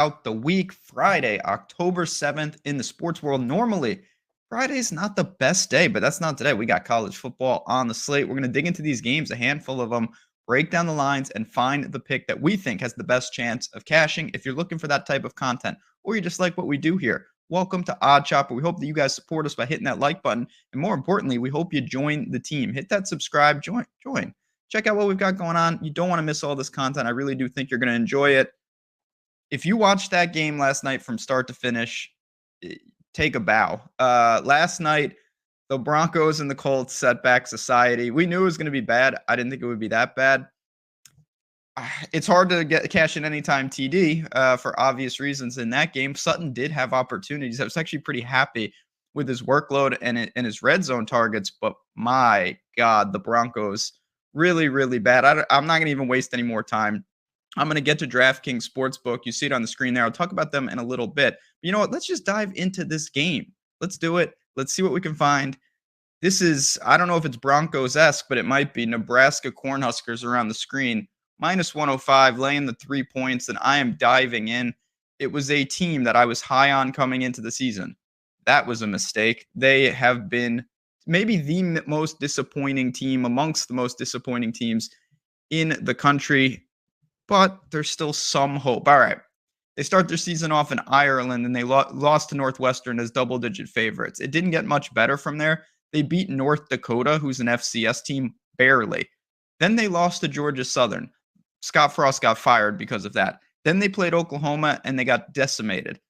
out the week. Friday, October 7th in the sports world. Normally, Friday's not the best day, but that's not today. We got college football on the slate. We're going to dig into these games, a handful of them, break down the lines, and find the pick that we think has the best chance of cashing. If you're looking for that type of content, or you just like what we do here, welcome to Odd Chopper. We hope that you guys support us by hitting that like button. And more importantly, we hope you join the team. Hit that subscribe, join. Check out what we've got going on. You don't want to miss all this content. I really do think you're going to enjoy it. If you watched that game last night from start to finish, take a bow. Last night, the Broncos and the Colts setback society. We knew it was going to be bad. I didn't think it would be that bad. It's hard to cash in anytime TD for obvious reasons in that game. Sutton did have opportunities. I was actually pretty happy with his workload and his red zone targets, but my God, the Broncos really, really bad. I'm not going to even waste any more time. I'm going to get to DraftKings Sportsbook. You see it on the screen there. I'll talk about them in a little bit. But you know what? Let's just dive into this game. Let's do it. Let's see what we can find. This is, I don't know if it's Broncos-esque, but it might be. Nebraska Cornhuskers around the screen. Minus 105, laying the 3 points, and I am diving in. It was a team that I was high on coming into the season. That was a mistake. They have been maybe the most disappointing team amongst the most disappointing teams in the country, but there's still some hope. All right. They start their season off in Ireland, and they lost to Northwestern as double-digit favorites. It didn't get much better from there. They beat North Dakota, who's an FCS team, barely. Then they lost to Georgia Southern. Scott Frost got fired because of that. Then they played Oklahoma, and they got decimated.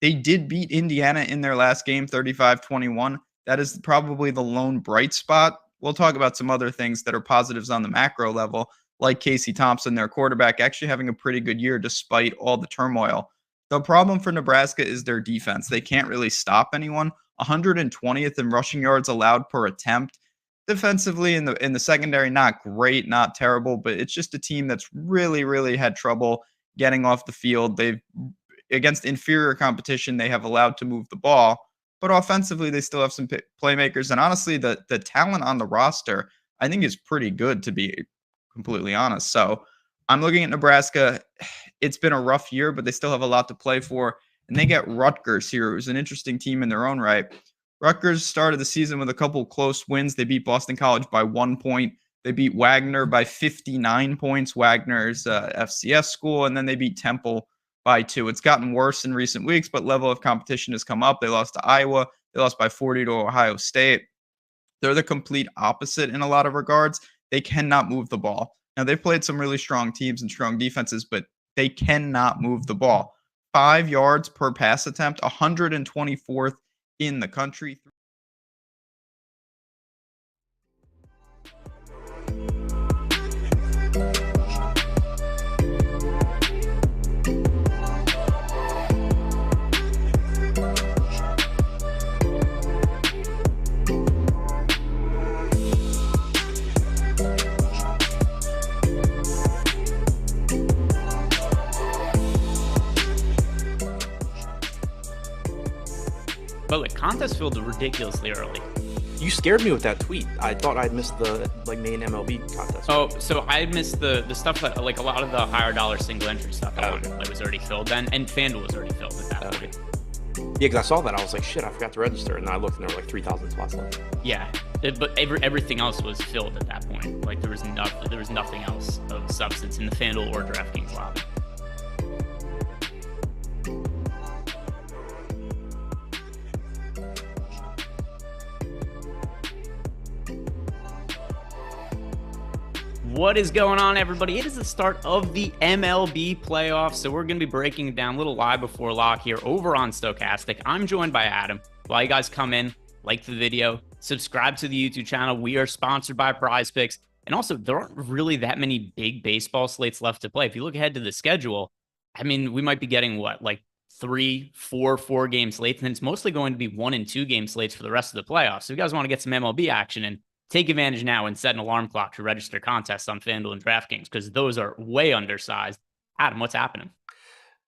They did beat Indiana in their last game, 35-21. That is probably the lone bright spot. We'll talk about some other things that are positives on the macro level, like Casey Thompson, their quarterback, actually having a pretty good year despite all the turmoil. The problem for Nebraska is their defense. They can't really stop anyone. 120th in rushing yards allowed per attempt. Defensively in the secondary, not great, not terrible, but it's just a team that's really, really had trouble getting off the field. They've, against inferior competition, they have allowed to move the ball, but offensively, they still have some playmakers. And honestly, the talent on the roster, I think, is pretty good, to be completely honest. So I'm looking at Nebraska. It's been a rough year, but they still have a lot to play for. And they get Rutgers here, who's an interesting team in their own right. Rutgers started the season with a couple close wins. They beat Boston College by 1 point. They beat Wagner by 59 points, Wagner's FCS school, and then they beat Temple by 2. It's gotten worse in recent weeks, but level of competition has come up. They lost to Iowa. They lost by 40 to Ohio State. They're the complete opposite in a lot of regards. They cannot move the ball. Now, they've played some really strong teams and strong defenses, but they cannot move the ball. 5 yards per pass attempt, 124th in the country. But the contest filled ridiculously early. You scared me with that tweet. I thought I'd missed the main MLB contest. Oh, so I missed the stuff that, like, a lot of the higher dollar single entry stuff was already filled then, and FanDuel was already filled at that point. Yeah, because I saw that. I was like, shit, I forgot to register. And then I looked and there were like 3,000 spots left. Yeah, but everything else was filled at that point. Like, there was nothing else of substance in the FanDuel or DraftKings lobby. What is going on, everybody? It is the start of the MLB playoffs, so we're going to be breaking it down a little live before lock here over on Stokastic. I'm joined by Adam. While you guys come in, like the video, subscribe to the YouTube channel. We are sponsored by Prize Picks, and also there aren't really that many big baseball slates left to play. If you look ahead to the schedule, I mean, we might be getting like 3, 4 4-game slates, and it's mostly going to be 1 and 2 game slates for the rest of the playoffs. So if you guys want to get some MLB action in, take advantage now and set an alarm clock to register contests on FanDuel and DraftKings because those are way undersized. Adam, what's happening?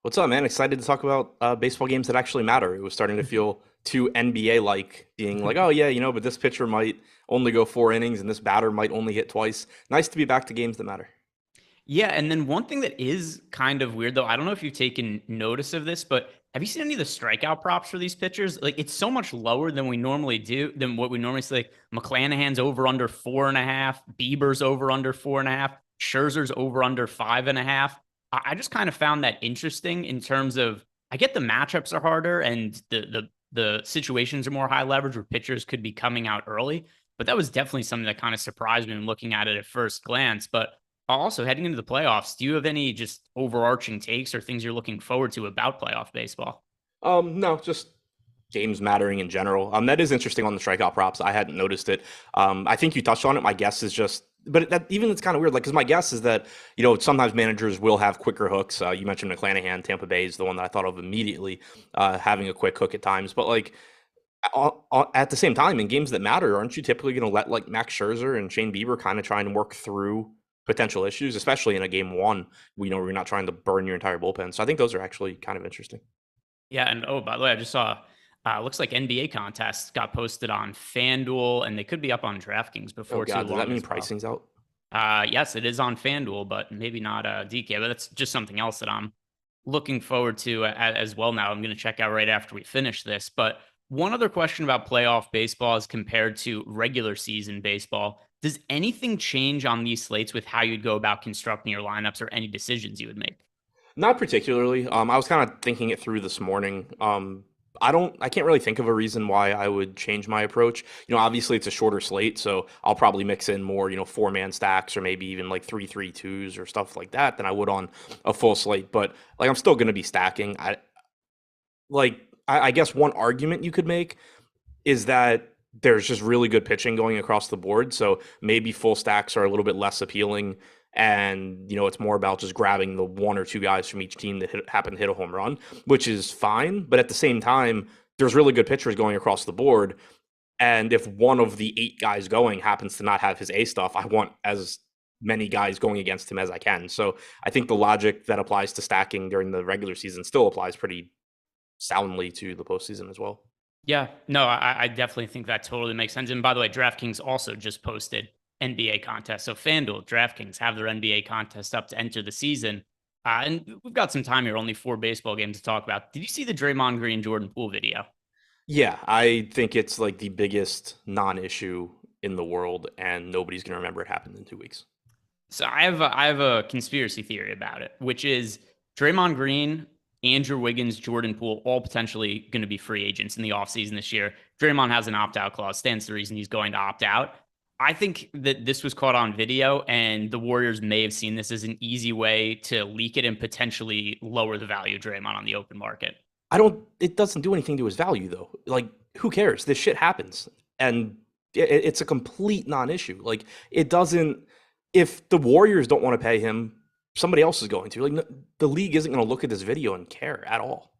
What's up, man? Excited to talk about baseball games that actually matter. It was starting to feel too NBA-like, being like, oh, yeah, but this pitcher might only go 4 innings and this batter might only hit twice. Nice to be back to games that matter. Yeah, and then one thing that is kind of weird though, I don't know if you've taken notice of this, but have you seen any of the strikeout props for these pitchers? Like it's so much lower than we normally do, than what we normally see. Like McClanahan's over under 4.5, Bieber's over under 4.5, Scherzer's over under 5.5. I just kind of found that interesting in terms of I get the matchups are harder and the situations are more high leverage where pitchers could be coming out early. But that was definitely something that kind of surprised me when looking at it at first glance. But also, heading into the playoffs, do you have any just overarching takes or things you're looking forward to about playoff baseball? No, just games mattering in general. That is interesting on the strikeout props. I hadn't noticed it. I think you touched on it. My guess is just, but that even it's kind of weird. Like, because my guess is that sometimes managers will have quicker hooks. You mentioned McClanahan, Tampa Bay is the one that I thought of immediately, having a quick hook at times. But like at the same time, in games that matter, aren't you typically going to let like Max Scherzer and Shane Bieber kind of try and work through potential issues, especially in a game one? We know we're not trying to burn your entire bullpen. So I think those are actually kind of interesting. Yeah, and oh, by the way, I just saw looks like NBA contests got posted on FanDuel, and they could be up on DraftKings Oh before too God, long. does that mean as well. pricing's out? Yes, it is on FanDuel, but maybe not DK. But that's just something else that I'm looking forward to as well. Now I'm going to check out right after we finish this. But one other question about playoff baseball as compared to regular season baseball: does anything change on these slates with how you'd go about constructing your lineups or any decisions you would make? Not particularly. I was kind of thinking it through this morning. I can't really think of a reason why I would change my approach. Obviously it's a shorter slate, so I'll probably mix in more, 4-man stacks or maybe even like 3-3-2s or stuff like that than I would on a full slate. But like, I'm still going to be stacking. I guess one argument you could make is that there's just really good pitching going across the board. So maybe full stacks are a little bit less appealing. And, it's more about just grabbing the one or two guys from each team that happen to hit a home run, which is fine. But at the same time, there's really good pitchers going across the board. And if one of the 8 guys going happens to not have his A stuff, I want as many guys going against him as I can. So I think the logic that applies to stacking during the regular season still applies pretty soundly to the postseason as well. Yeah, no, I definitely think that totally makes sense. And by the way, DraftKings also just posted NBA contest. So FanDuel, DraftKings have their NBA contest up to enter the season. And we've got some time here, only 4 baseball games to talk about. Did you see the Draymond Green Jordan Poole video? Yeah, I think it's like the biggest non-issue in the world, and nobody's going to remember it happened in 2 weeks. So I have a conspiracy theory about it, which is Draymond Green, Andrew Wiggins, Jordan Poole, all potentially going to be free agents in the offseason this year. Draymond has an opt-out clause, stands to reason he's going to opt out. I think that this was caught on video, and the Warriors may have seen this as an easy way to leak it and potentially lower the value of Draymond on the open market. It doesn't do anything to his value though. Like, who cares? This shit happens. And it's a complete non-issue. Like, it doesn't, if the Warriors don't want to pay him, somebody else is going to. Like, no, the league isn't going to look at this video and care at all.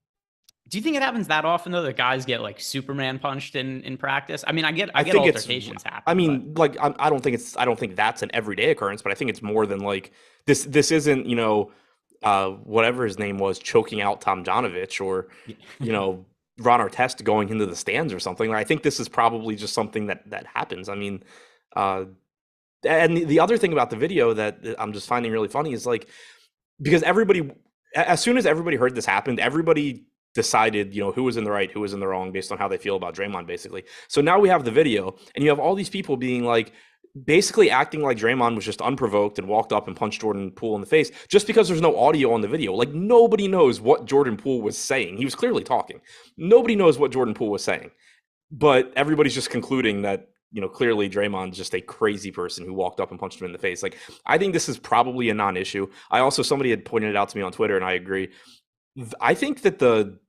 Do you think it happens that often though that guys get like Superman punched in practice? I mean, I get think altercations happen. I mean, like, I don't think that's an everyday occurrence, but I think it's more than like this. This isn't, whatever his name was, choking out Tom Janovich, or Ron Artest going into the stands or something. Like, I think this is probably just something that happens. I mean, and the other thing about the video that I'm just finding really funny is like, because as soon as everybody heard this happened, everybody decided, who was in the right, who was in the wrong based on how they feel about Draymond, basically. So now we have the video, and you have all these people being like, basically acting like Draymond was just unprovoked and walked up and punched Jordan Poole in the face just because there's no audio on the video. Like, nobody knows what Jordan Poole was saying. He was clearly talking. Nobody knows what Jordan Poole was saying. But everybody's just concluding that, clearly Draymond's just a crazy person who walked up and punched him in the face. Like, I think this is probably a non-issue. Somebody had pointed it out to me on Twitter, and I agree. I think that the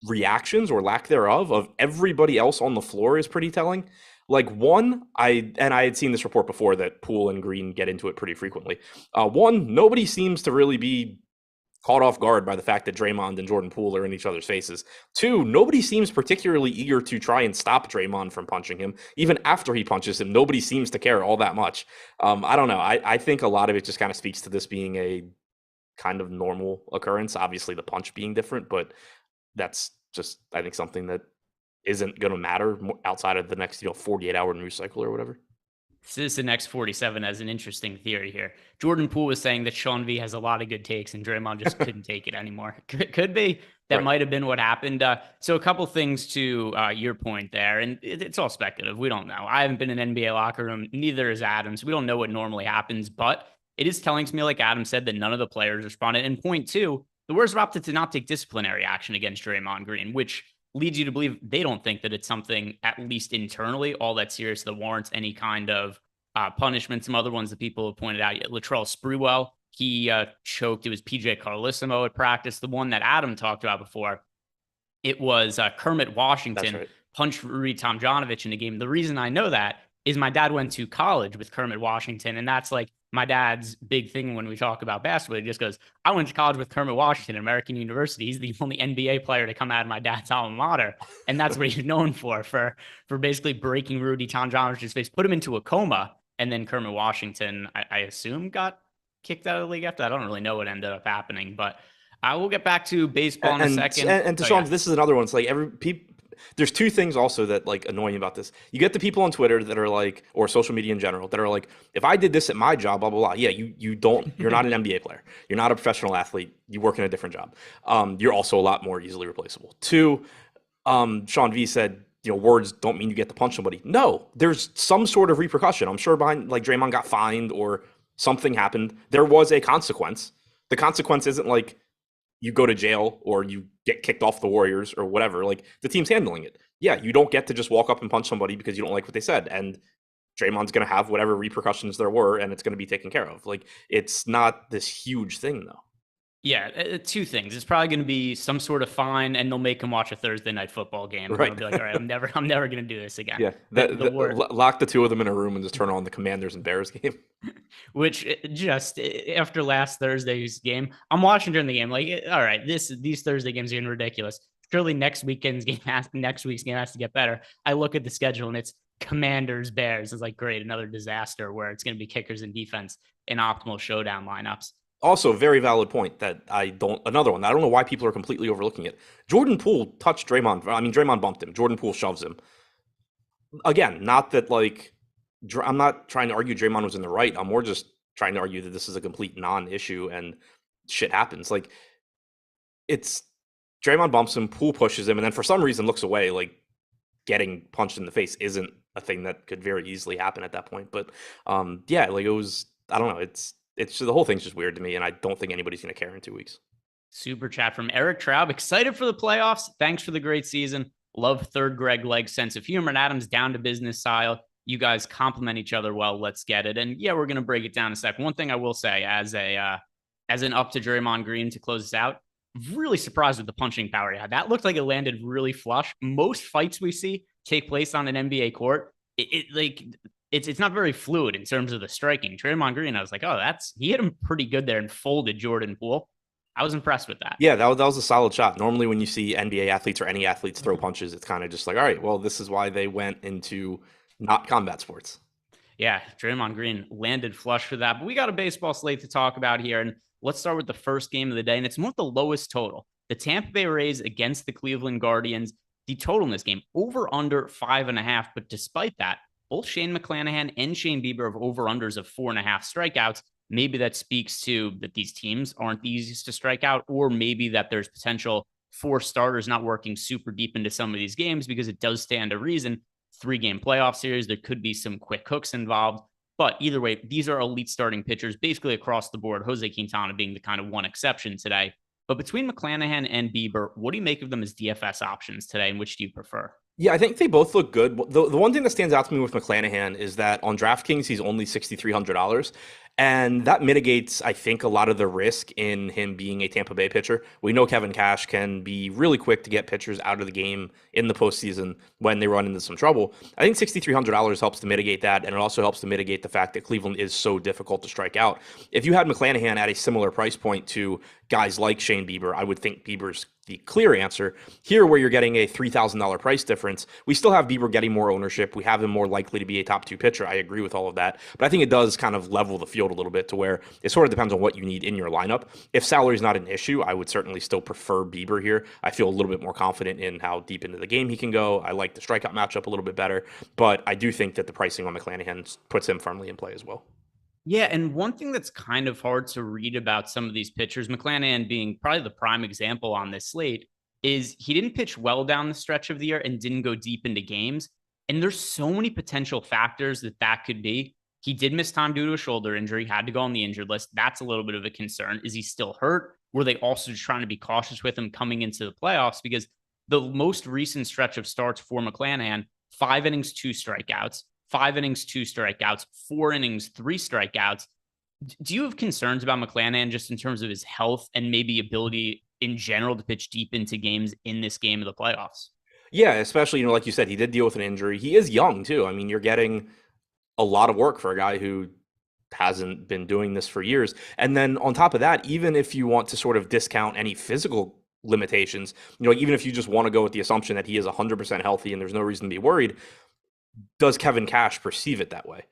reactions or lack thereof of everybody else on the floor is pretty telling. Like, one, I had seen this report before that Poole and Green get into it pretty frequently. One, nobody seems to really be caught off guard by the fact that Draymond and Jordan Poole are in each other's faces. Two, nobody seems particularly eager to try and stop Draymond from punching him. Even after he punches him, nobody seems to care all that much. I don't know. I think a lot of it just kind of speaks to this being a kind of normal occurrence. Obviously, the punch being different, but that's just, I think, something that isn't going to matter outside of the next 48-hour news cycle or whatever. This is the next 47 as an interesting theory here. Jordan Poole was saying that Sean V has a lot of good takes and Draymond just couldn't take it anymore. Could be. That Right. might have been what happened. So a couple things to your point there, and it's all speculative. We don't know. I haven't been in an NBA locker room. Neither is Adam. So we don't know what normally happens, but it is telling to me, like Adam said, that none of the players responded. And point two, the Warriors have opted to not take disciplinary action against Draymond Green, which leads you to believe they don't think that it's something, at least internally, all that serious that warrants any kind of punishment. Some other ones that people have pointed out, Latrell Sprewell, he choked. It was PJ Carlissimo at practice. The one that Adam talked about before, it was Kermit Washington punched Rudy Tomjanovich in the game. The reason I know that is my dad went to college with Kermit Washington, and that's like my dad's big thing when we talk about basketball. He just goes, I went to college with Kermit Washington at American University. He's the only NBA player to come out of my dad's alma mater. And that's what he's known for basically breaking Rudy Tomjanovich's face, put him into a coma. And then Kermit Washington, I assume, got kicked out of the league after. I don't really know what ended up happening, but I will get back to baseball in a second. And to Sean, this is another one. It's like there's two things also that like annoy me about this. You get the people on Twitter that are like, or social media in general, that are like, if I did this at my job, blah blah blah. Yeah, you're not an NBA player. You're not a professional athlete. You work in a different job. You're also a lot more easily replaceable. Two, Sean V said, words don't mean you get to punch somebody. No, there's some sort of repercussion. I'm sure behind, like, Draymond got fined or something happened. There was a consequence. The consequence isn't like you go to jail or you get kicked off the Warriors or whatever. Like, the team's handling it. Yeah, you don't get to just walk up and punch somebody because you don't like what they said. And Draymond's going to have whatever repercussions there were, and it's going to be taken care of. Like, it's not this huge thing, though. Yeah, two things. It's probably going to be some sort of fine, and they'll make him watch a Thursday night football game. And Right. They'll be like, all right, I'm never going to do this again. Yeah, lock the two of them in a room and just turn on the Commanders and Bears game. Which just after last Thursday's game, I'm watching during the game. Like, all right, these Thursday games are getting ridiculous. Surely next week's game has to get better. I look at the schedule and it's Commanders Bears. It's like, great, another disaster where it's going to be kickers and defense in optimal showdown lineups. Also, very valid point that another one. I don't know why people are completely overlooking it. Jordan Poole touched Draymond. I mean, Draymond bumped him. Jordan Poole shoves him. Again, not that, like, I'm not trying to argue Draymond was in the right. I'm more just trying to argue that this is a complete non-issue and shit happens. Like, it's Draymond bumps him, Poole pushes him, and then for some reason looks away. Like, getting punched in the face isn't a thing that could very easily happen at that point. But yeah, like, it was, I don't know. It's the whole thing's just weird to me, and I don't think anybody's going to care in 2 weeks. Super chat from Eric Traub. Excited for the playoffs. Thanks for the great season. Love third Greg Legg's sense of humor, and Adam's down to business style. You guys complement each other well. Let's get it. And yeah, we're going to break it down in a sec. One thing I will say as an up to Draymond Green to close this out, really surprised with the punching power he had. That looked like it landed really flush. Most fights we see take place on an NBA court, it's not very fluid in terms of the striking. Draymond Green, I was like, he hit him pretty good there and folded Jordan Poole. I was impressed with that. Yeah, that was a solid shot. Normally when you see NBA athletes or any athletes throw punches, it's kind of just like, all right, well, this is why they went into not combat sports. Yeah, Draymond Green landed flush for that. But we got a baseball slate to talk about here. And let's start with the first game of the day. And it's more the lowest total. The Tampa Bay Rays against the Cleveland Guardians. The total in this game, over under 5.5. But despite that, both Shane McClanahan and Shane Bieber have over-unders of 4.5 strikeouts. Maybe that speaks to that these teams aren't the easiest to strike out, or maybe that there's potential for starters not working super deep into some of these games, because it does stand to reason. 3-game playoff series, there could be some quick hooks involved. But either way, these are elite starting pitchers basically across the board, Jose Quintana being the kind of one exception today. But between McClanahan and Bieber, what do you make of them as DFS options today, and which do you prefer? Yeah, I think they both look good. The one thing that stands out to me with McClanahan is that on DraftKings, he's only $6,300. And that mitigates, I think, a lot of the risk in him being a Tampa Bay pitcher. We know Kevin Cash can be really quick to get pitchers out of the game in the postseason when they run into some trouble. I think $6,300 helps to mitigate that, and it also helps to mitigate the fact that Cleveland is so difficult to strike out. If you had McClanahan at a similar price point to guys like Shane Bieber, I would think Bieber's the clear answer. Here, where you're getting a $3,000 price difference, we still have Bieber getting more ownership. We have him more likely to be a top 2 pitcher. I agree with all of that. But I think it does kind of level the field a little bit to where it sort of depends on what you need in your lineup. If salary is not an issue, I would certainly still prefer Bieber here. I feel a little bit more confident in how deep into the game he can go. I like the strikeout matchup a little bit better. But I do think that the pricing on McClanahan puts him firmly in play as well. Yeah, and one thing that's kind of hard to read about some of these pitchers, McClanahan being probably the prime example on this slate, is he didn't pitch well down the stretch of the year and didn't go deep into games. And there's so many potential factors that could be. He did miss time due to a shoulder injury, had to go on the injured list. That's a little bit of a concern. Is he still hurt? Were they also just trying to be cautious with him coming into the playoffs? Because the most recent stretch of starts for McClanahan, 5 innings, 2 strikeouts, 5 innings, 2 strikeouts, 4 innings, 3 strikeouts. Do you have concerns about McClanahan just in terms of his health and maybe ability in general to pitch deep into games in this game of the playoffs? Yeah, especially, like you said, he did deal with an injury. He is young too. I mean, you're getting a lot of work for a guy who hasn't been doing this for years. And then on top of that, even if you want to sort of discount any physical limitations, even if you just want to go with the assumption that he is 100% healthy and there's no reason to be worried, does Kevin Cash perceive it that way?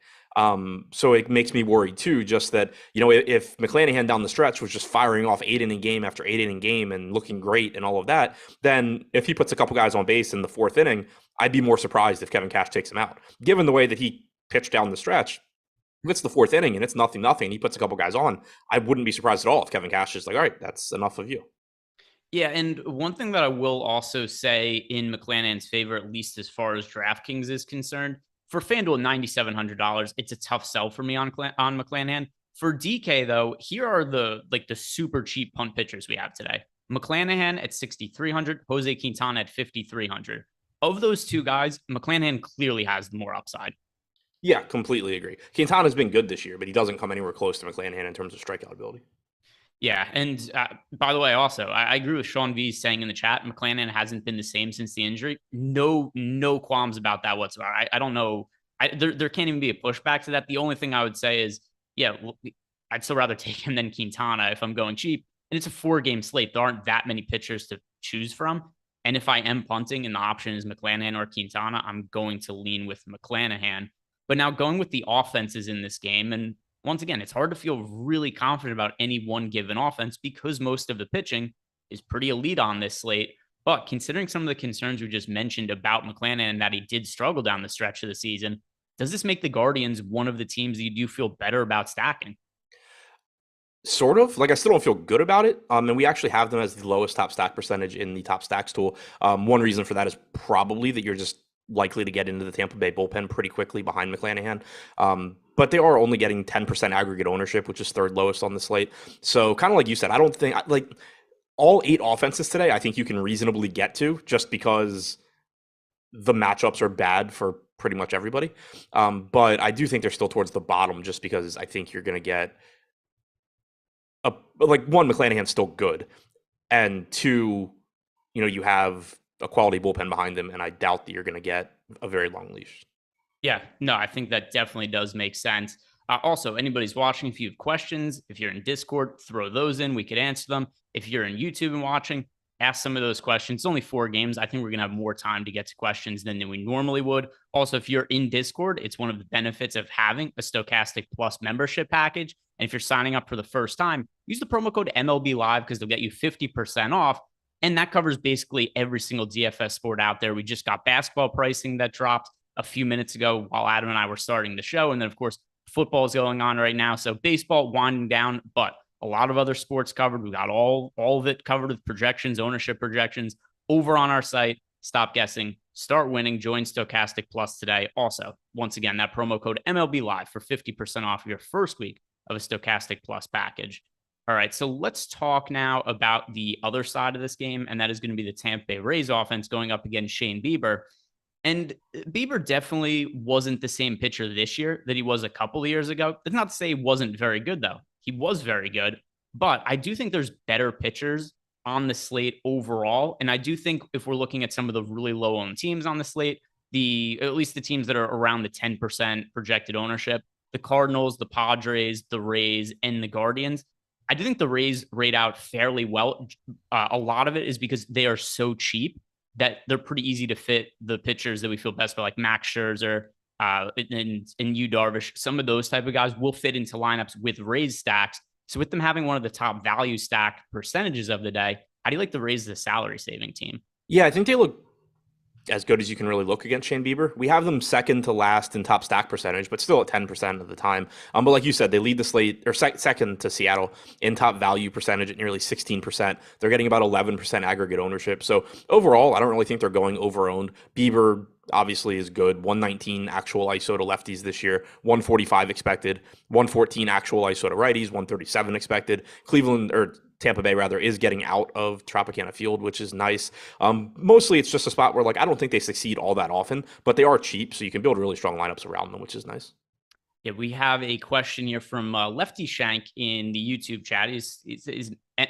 So it makes me worried too, just that, if McClanahan down the stretch was just firing off 8-inning game after 8-inning game and looking great and all of that, then if he puts a couple guys on base in the 4th inning, I'd be more surprised if Kevin Cash takes him out. Given the way that he pitched down the stretch, if it's the 4th inning and it's nothing, he puts a couple guys on, I wouldn't be surprised at all if Kevin Cash is like, all right, that's enough of you. Yeah, and one thing that I will also say in McClanahan's favor, at least as far as DraftKings is concerned, for FanDuel, $9,700, it's a tough sell for me on McClanahan. For DK, though, here are the super cheap punt pitchers we have today. McClanahan at 6,300, Jose Quintana at 5,300. Of those two guys, McClanahan clearly has the more upside. Yeah, completely agree. Quintana's been good this year, but he doesn't come anywhere close to McClanahan in terms of strikeout ability. Yeah, and by the way, also, I agree with Sean V saying in the chat, McClanahan hasn't been the same since the injury. No qualms about that whatsoever. I don't know. There can't even be a pushback to that. The only thing I would say is, yeah, I'd still rather take him than Quintana if I'm going cheap. And it's a 4-game slate. There aren't that many pitchers to choose from. And if I am punting and the option is McClanahan or Quintana, I'm going to lean with McClanahan. But now going with the offenses in this game, and once again, it's hard to feel really confident about any one given offense because most of the pitching is pretty elite on this slate. But considering some of the concerns we just mentioned about McClanahan and that he did struggle down the stretch of the season, does this make the Guardians one of the teams that you do feel better about stacking? Sort of. Like, I still don't feel good about it. And we actually have them as the lowest top stack percentage in the top stacks tool. One reason for that is probably that you're just likely to get into the Tampa Bay bullpen pretty quickly behind McClanahan. But they are only getting 10% aggregate ownership, which is 3rd lowest on the slate. So kind of like you said, I don't think like all 8 offenses today, I think you can reasonably get to just because the matchups are bad for pretty much everybody. But I do think they're still towards the bottom just because I think you're going to get one, McClanahan's still good. And 2, you have a quality bullpen behind him, and I doubt that you're going to get a very long leash. Yeah, no, I think that definitely does make sense. Also, anybody's watching, if you have questions, if you're in Discord, throw those in. We could answer them. If you're in YouTube and watching, ask some of those questions. It's only 4 games. I think we're going to have more time to get to questions than we normally would. Also, if you're in Discord, it's one of the benefits of having a Stokastic Plus membership package. And if you're signing up for the first time, use the promo code MLB Live because they'll get you 50% off. And that covers basically every single DFS sport out there. We just got basketball pricing that dropped a few minutes ago while Adam and I were starting the show. And then, of course, football is going on right now. So baseball winding down, but a lot of other sports covered. We got all of it covered with projections, ownership projections over on our site. Stop guessing, start winning, join Stokastic Plus today. Also, once again, that promo code MLB Live for 50% off your first week of a Stokastic Plus package. All right, so let's talk now about the other side of this game, and that is going to be the Tampa Bay Rays offense going up against Shane Bieber. And Bieber definitely wasn't the same pitcher this year that he was a couple of years ago. That's not to say he wasn't very good, though. He was very good. But I do think there's better pitchers on the slate overall. And I do think if we're looking at some of the really low-owned teams on the slate, at least the teams that are around the 10% projected ownership, the Cardinals, the Padres, the Rays, and the Guardians, I do think the Rays rate out fairly well. A lot of it is because they are so cheap that they're pretty easy to fit the pitchers that we feel best for, like Max Scherzer, and Yu Darvish. Some of those type of guys will fit into lineups with Rays stacks. So with them having one of the top value stack percentages of the day, how do you like the Rays, the salary saving team? Yeah, I think they look as good as you can really look against Shane Bieber. We have them second to last in top stack percentage, but still at 10% of the time. But like you said, they lead the slate, or second to Seattle in top value percentage at nearly 16%. They're getting about 11% aggregate ownership. So overall, I don't really think they're going over-owned. Bieber obviously is good. 119 actual ISO to lefties this year, 145 expected, 114 actual ISO to righties, 137 expected. Cleveland, or Tampa Bay rather, is getting out of Tropicana Field, which is nice. Mostly it's just a spot where, like, I don't think they succeed all that often, but they are cheap, so you can build really strong lineups around them, which is nice. Yeah, we have a question here from Lefty Shank in the YouTube chat. Is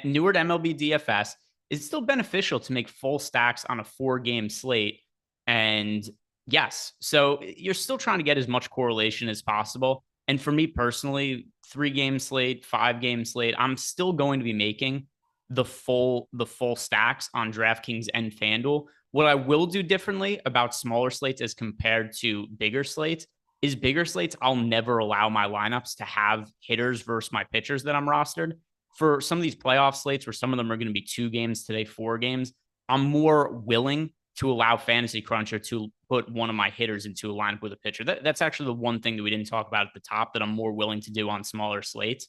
newer to MLB DFS, is it still beneficial to make full stacks on a 4-game slate? And yes, so you're still trying to get as much correlation as possible. And for me personally, 3-game slate, 5-game slate, I'm still going to be making the full stacks on DraftKings and FanDuel. What I will do differently about smaller slates as compared to bigger slates is bigger slates, I'll never allow my lineups to have hitters versus my pitchers that I'm rostered. For some of these playoff slates where some of them are going to be 2 games today, 4 games, I'm more willing to allow Fantasy Cruncher to put one of my hitters into a lineup with a pitcher. That's actually the one thing that we didn't talk about at the top that I'm more willing to do on smaller slates.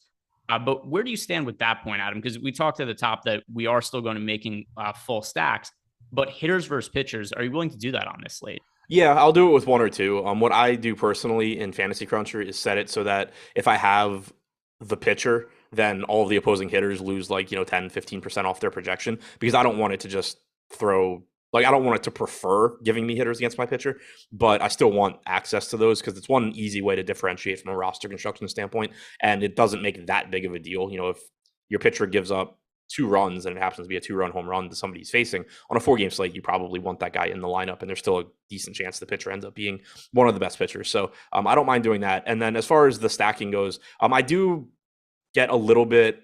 But where do you stand with that point, Adam? Because we talked at the top that we are still going to be making full stacks, but hitters versus pitchers, are you willing to do that on this slate? Yeah, I'll do it with 1 or 2. What I do personally in Fantasy Cruncher is set it so that if I have the pitcher, then all of the opposing hitters lose 10, 15% off their projection, because I don't want it to just throw, I don't want it to prefer giving me hitters against my pitcher, but I still want access to those because it's one easy way to differentiate from a roster construction standpoint. And it doesn't make that big of a deal. If your pitcher gives up 2 runs and it happens to be a 2-run home run to somebody he's facing on a 4-game slate, you probably want that guy in the lineup, and there's still a decent chance the pitcher ends up being one of the best pitchers. So I don't mind doing that. And then as far as the stacking goes, I do get a little bit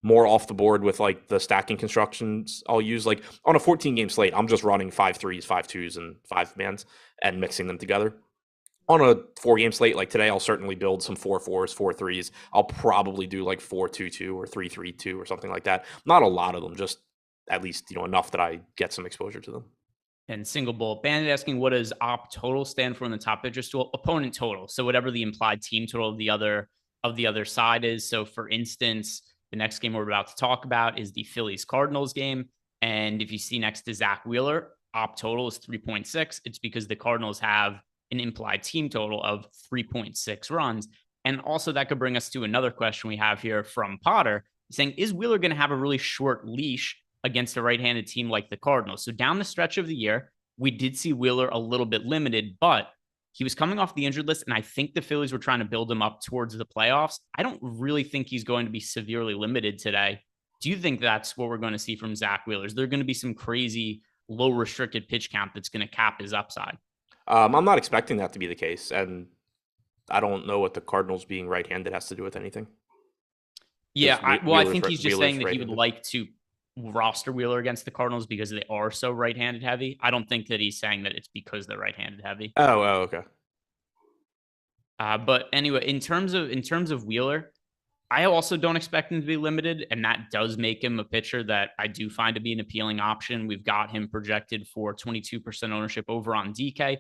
more off the board with the stacking constructions I'll use. Like on a 14-game slate, I'm just running 5 3s, 5 2s, and 5 mans and mixing them together. On a 4-game slate like today, I'll certainly build some 4 4s, 4 3s. I'll probably do 4 2 2 or 3 3 2 or something like that. Not a lot of them, just at least enough that I get some exposure to them. And Single Bullet Bandit asking, what does op total stand for in the top pitcher stool? Opponent total. So whatever the implied team total of the other side is. So for instance, the next game we're about to talk about is the Phillies Cardinals game. And if you see next to Zach Wheeler, op total is 3.6. It's because the Cardinals have an implied team total of 3.6 runs. And also that could bring us to another question we have here from Potter saying, is Wheeler going to have a really short leash against a right-handed team like the Cardinals? So down the stretch of the year, we did see Wheeler a little bit limited, but he was coming off the injured list, and I think the Phillies were trying to build him up towards the playoffs. I don't really think he's going to be severely limited today. Do you think that's what we're going to see from Zach Wheeler? Is there going to be some crazy low restricted pitch count that's going to cap his upside? I'm not expecting that to be the case, and I don't know what the Cardinals being right-handed has to do with anything. Yeah, I think he's just saying that he would like to roster Wheeler against the Cardinals because they are so right-handed heavy. I don't think that he's saying that it's because they're right-handed heavy. Oh, okay. But anyway, in terms of Wheeler, I also don't expect him to be limited, and that does make him a pitcher that I do find to be an appealing option. We've got him projected for 22% ownership over on DK.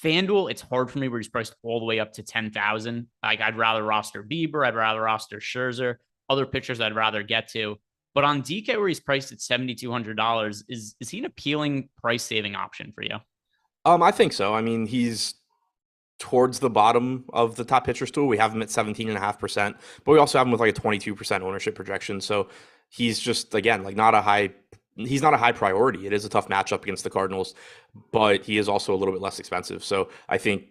FanDuel, it's hard for me where he's priced all the way up to 10,000. I'd rather roster Bieber, I'd rather roster Scherzer, other pitchers I'd rather get to. But on DK, where he's priced at $7,200, is he an appealing price saving option for you? I think so. I mean, he's towards the bottom of the top pitcher stool. We have him at 17.5%, but we also have him with a 22% ownership projection. So he's just, again, he's not a high priority. It is a tough matchup against the Cardinals, but he is also a little bit less expensive. So I think,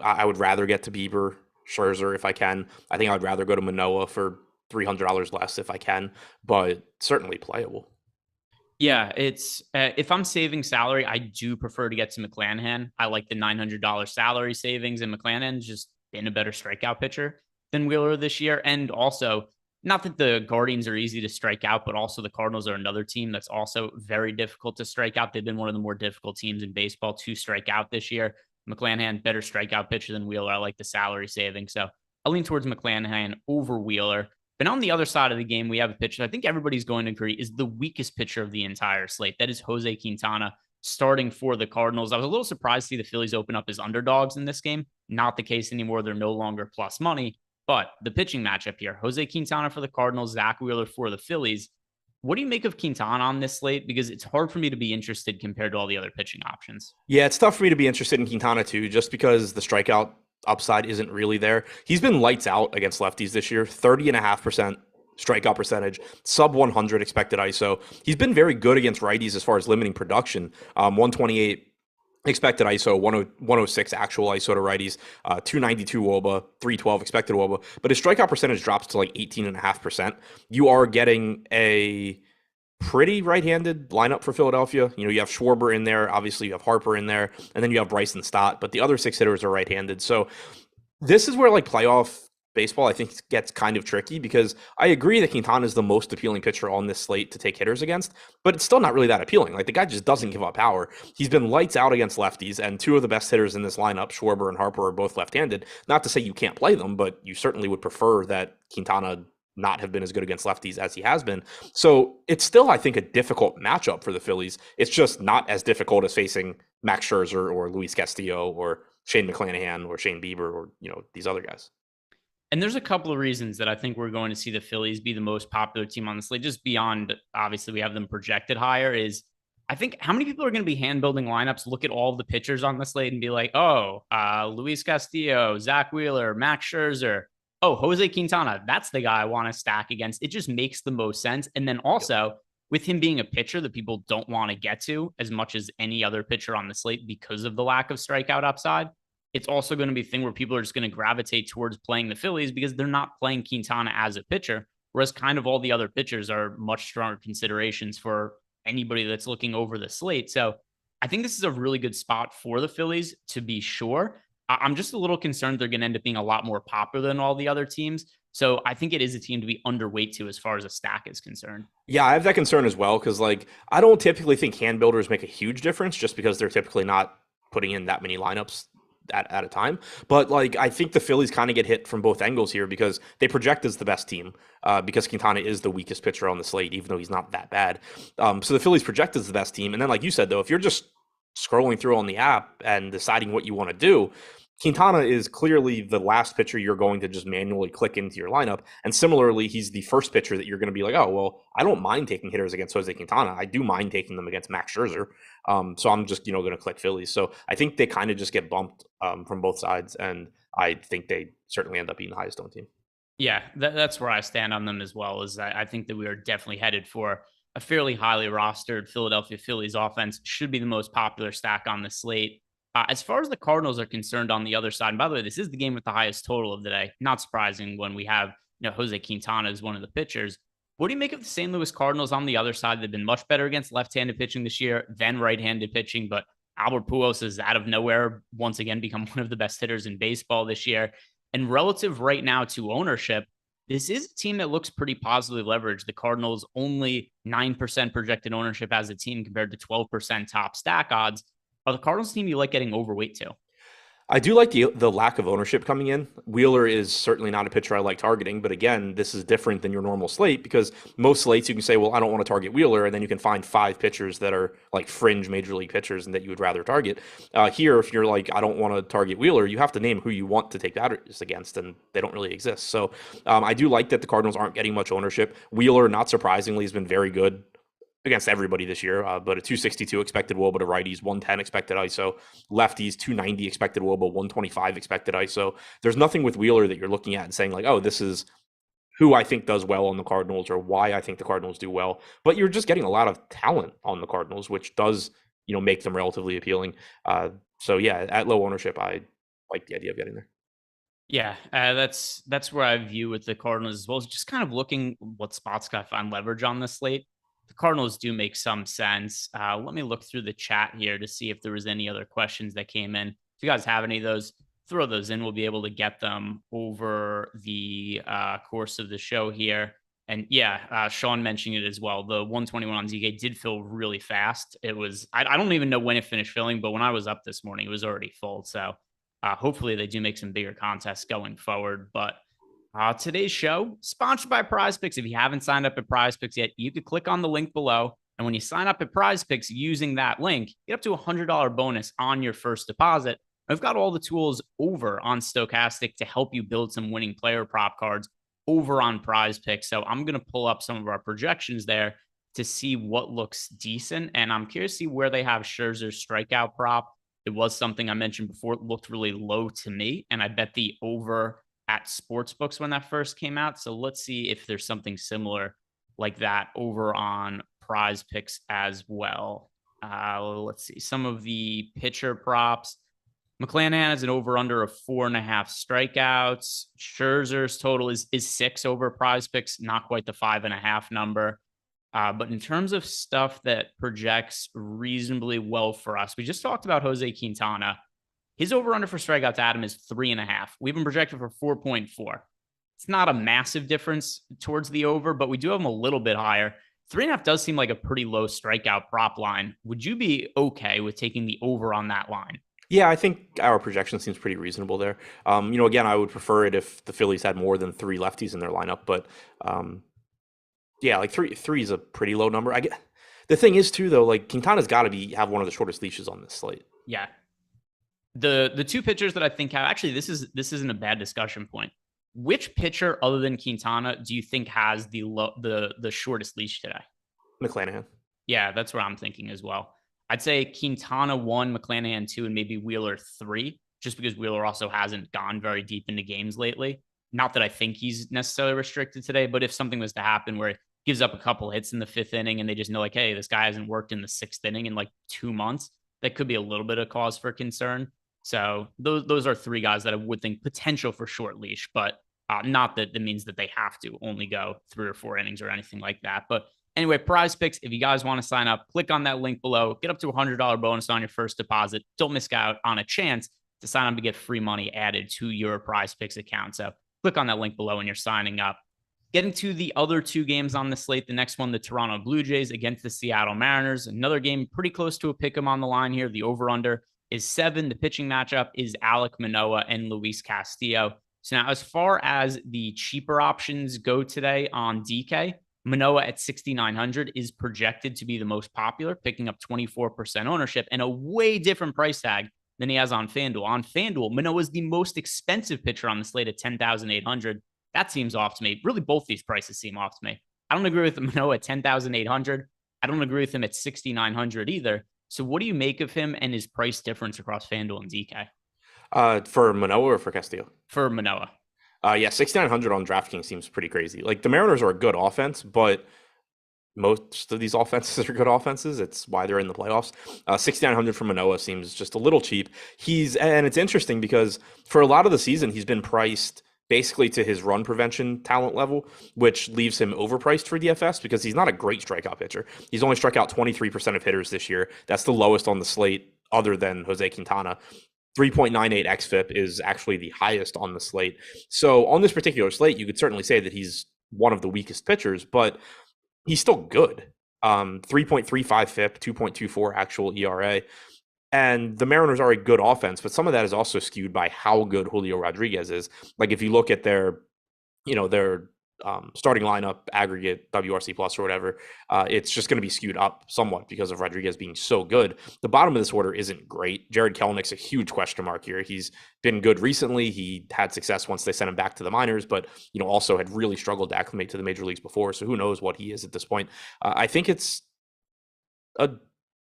I would rather get to Bieber, Scherzer if I can. I think I would rather go to Manoa for $300 less if I can, but certainly playable. Yeah, it's if I'm saving salary, I do prefer to get to McClanahan. I like the $900 salary savings, and McClanahan's just been a better strikeout pitcher than Wheeler this year. And also, Not that the Guardians are easy to strike out, but also the Cardinals are another team that's also very difficult to strike out. They've been one of the more difficult teams in baseball to strike out this year. McClanahan, better strikeout pitcher than Wheeler. I like the salary saving. So I lean towards McClanahan over Wheeler. But on the other side of the game, we have a pitcher I think everybody's going to agree is the weakest pitcher of the entire slate. That is Jose Quintana starting for the Cardinals. I was a little surprised to see the Phillies open up as underdogs in this game. Not the case anymore. They're no longer plus money. But the pitching matchup here, Jose Quintana for the Cardinals, Zach Wheeler for the Phillies. What do you make of Quintana on this slate? Because it's hard for me to be interested compared to all the other pitching options. Yeah, it's tough for me to be interested in Quintana too, just because the strikeout upside isn't really there. He's been lights out against lefties this year, 30.5% strikeout percentage, sub 100 expected ISO. He's been very good against righties as far as limiting production. 128 expected ISO, 106 actual ISO to righties, 292 WOBA, 312 expected WOBA. But his strikeout percentage drops to like 18.5%. You are getting a pretty right-handed lineup for Philadelphia. You know, you have Schwarber in there. Obviously, you have Harper in there. And then you have Bryson Stott. But the other 6 hitters are right-handed. So this is where like playoff baseball, I think, gets kind of tricky, because I agree that Quintana is the most appealing pitcher on this slate to take hitters against, but it's still not really that appealing. Like, the guy just doesn't give up power. He's been lights out against lefties, and 2 of the best hitters in this lineup, Schwarber and Harper, are both left-handed. Not to say you can't play them, but you certainly would prefer that Quintana not have been as good against lefties as he has been. So it's still, I think, a difficult matchup for the Phillies. It's just not as difficult as facing Max Scherzer or Luis Castillo or Shane McClanahan or Shane Bieber or, you know, these other guys. And there's a couple of reasons that I think we're going to see the Phillies be the most popular team on the slate, just beyond, obviously, we have them projected higher, is I think how many people are going to be hand building lineups, look at all the pitchers on the slate and be like, oh, Luis Castillo, Zach Wheeler, Max Scherzer, oh, Jose Quintana, that's the guy I want to stack against. It just makes the most sense. And then also, with him being a pitcher that people don't want to get to as much as any other pitcher on the slate because of the lack of strikeout upside, it's also going to be a thing where people are just going to gravitate towards playing the Phillies because they're not playing Quintana as a pitcher, whereas kind of all the other pitchers are much stronger considerations for anybody that's looking over the slate. So I think this is a really good spot for the Phillies, to be sure. I'm just a little concerned they're going to end up being a lot more popular than all the other teams. So I think it is a team to be underweight to as far as a stack is concerned. Yeah, I have that concern as well, because like I don't typically think hand builders make a huge difference just because they're typically not putting in that many lineups at a time. But like I think the Phillies kind of get hit from both angles here because they project as the best team because Quintana is the weakest pitcher on the slate, even though he's not that bad. So the Phillies project as the best team. And then, like you said, though, if you're just scrolling through on the app and deciding what you want to do, Quintana is clearly the last pitcher you're going to just manually click into your lineup. And similarly, he's the first pitcher that you're going to be like, oh, well, I don't mind taking hitters against Jose Quintana. I do mind taking them against Max Scherzer. So I'm just, going to click Phillies. So I think they kind of just get bumped from both sides. And I think they certainly end up being the highest owned team. Yeah, that's where I stand on them as well. Is I think that we are definitely headed for a fairly highly rostered Philadelphia Phillies offense. Should be the most popular stack on the slate. As far as the Cardinals are concerned on the other side, and by the way, this is the game with the highest total of the day. Not surprising when we have Jose Quintana as one of the pitchers. What do you make of the St. Louis Cardinals on the other side? They've been much better against left-handed pitching this year than right-handed pitching, but Albert Pujols has out of nowhere once again become one of the best hitters in baseball this year. And relative right now to ownership, this is a team that looks pretty positively leveraged. The Cardinals only 9% projected ownership as a team compared to 12% top stack odds. Are the Cardinals team you like getting overweight to? I do like the lack of ownership coming in. Wheeler is certainly not a pitcher I like targeting, but again, this is different than your normal slate because most slates you can say, well, I don't want to target Wheeler, and then you can find 5 pitchers that are like fringe major league pitchers and that you would rather target. Here, if you're like, I don't want to target Wheeler, you have to name who you want to take batters against, and they don't really exist. So I do like that the Cardinals aren't getting much ownership. Wheeler, not surprisingly, has been very good against everybody this year, but a 262 expected WOBA to righties, 110 expected ISO, lefties, 290 expected WOBA, 125 expected ISO. There's nothing with Wheeler that you're looking at and saying like, oh, this is who I think does well on the Cardinals or why I think the Cardinals do well. But you're just getting a lot of talent on the Cardinals, which does, make them relatively appealing. So yeah, at low ownership, I like the idea of getting there. Yeah, that's where I view with the Cardinals as well. Is just kind of looking what spots can I find leverage on this slate. The Cardinals do make some sense. Let me look through the chat here to see if there was any other questions that came in. If you guys have any of those, throw those in. We'll be able to get them over the course of the show here. And yeah, Sean mentioned it as well. The 121 on DK did fill really fast. It was, I don't even know when it finished filling, but when I was up this morning, it was already full. So hopefully they do make some bigger contests going forward. But today's show sponsored by Prize Picks. If you haven't signed up at Prize Picks yet, you could click on the link below. And when you sign up at Prize Picks using that link, get up to $100 bonus on your first deposit. I've got all the tools over on Stokastic to help you build some winning player prop cards over on Prize Picks. So I'm going to pull up some of our projections there to see what looks decent. And I'm curious to see where they have Scherzer's strikeout prop. It was something I mentioned before. It looked really low to me. And I bet the over at sportsbooks when that first came out. So let's see if there's something similar like that over on Prize Picks as well. Let's see some of the pitcher props. McClanahan has an over-under of 4.5 strikeouts. Scherzer's total is 6 over Prize Picks, not quite the 5.5 number. But in terms of stuff that projects reasonably well for us, we just talked about Jose Quintana. His over-under for strikeouts, Adam, is 3.5. We've been projected for 4.4. It's not a massive difference towards the over, but we do have him a little bit higher. 3.5 does seem like a pretty low strikeout prop line. Would you be okay with taking the over on that line? Yeah, I think our projection seems pretty reasonable there. Again, I would prefer it if the Phillies had more than 3 lefties in their lineup, but yeah, like three is a pretty low number. The thing is too, though, like Quintana's got to have one of the shortest leashes on this slate. Yeah, the two pitchers that I think have actually this isn't a bad discussion point. Which pitcher other than Quintana do you think has the shortest leash today? McClanahan. Yeah, that's what I'm thinking as well. I'd say Quintana 1, McClanahan 2, and maybe Wheeler 3, just because Wheeler also hasn't gone very deep into games lately. Not that I think he's necessarily restricted today, but if something was to happen where he gives up a couple hits in the 5th inning and they just know like, hey, this guy hasn't worked in the 6th inning in like 2 months, that could be a little bit of cause for concern. So those are 3 guys that I would think potential for short leash, but not that means that they have to only go 3 or 4 innings or anything like that. But anyway, Prize Picks, if you guys want to sign up, click on that link below. Get up to $100 bonus on your first deposit. Don't miss out on a chance to sign up to get free money added to your Prize Picks account. So click on that link below when you're signing up. Getting to the other 2 games on the slate, the next one, the Toronto Blue Jays against the Seattle Mariners. Another game pretty close to a pick 'em on the line here. The over-under is 7. The pitching matchup is Alec Manoa and Luis Castillo. So now as far as the cheaper options go today on DK, Manoa at 6,900 is projected to be the most popular, picking up 24% ownership and a way different price tag than he has on FanDuel. On FanDuel, Manoa is the most expensive pitcher on the slate at 10,800. That seems off to me. Really, both these prices seem off to me. I don't agree with Manoa at 10,800. I don't agree with him at 6,900 either. So what do you make of him and his price difference across FanDuel and DK? For Manoa or for Castillo? For Manoa. Yeah, 6,900 on DraftKings seems pretty crazy. Like the Mariners are a good offense, but most of these offenses are good offenses. It's why they're in the playoffs. 6,900 for Manoa seems just a little cheap. And it's interesting because for a lot of the season, he's been priced basically to his run prevention talent level, which leaves him overpriced for DFS because he's not a great strikeout pitcher. He's only struck out 23% of hitters this year. That's the lowest on the slate other than Jose Quintana. 3.98 xFIP is actually the highest on the slate. So on this particular slate, you could certainly say that he's one of the weakest pitchers, but he's still good. 3.35 FIP, 2.24 actual ERA. And the Mariners are a good offense, but some of that is also skewed by how good Julio Rodriguez is. Like if you look at their starting lineup, aggregate, WRC plus or whatever, it's just going to be skewed up somewhat because of Rodriguez being so good. The bottom of this order isn't great. Jared Kellnick's a huge question mark here. He's been good recently. He had success once they sent him back to the minors, but also had really struggled to acclimate to the major leagues before. So who knows what he is at this point. I think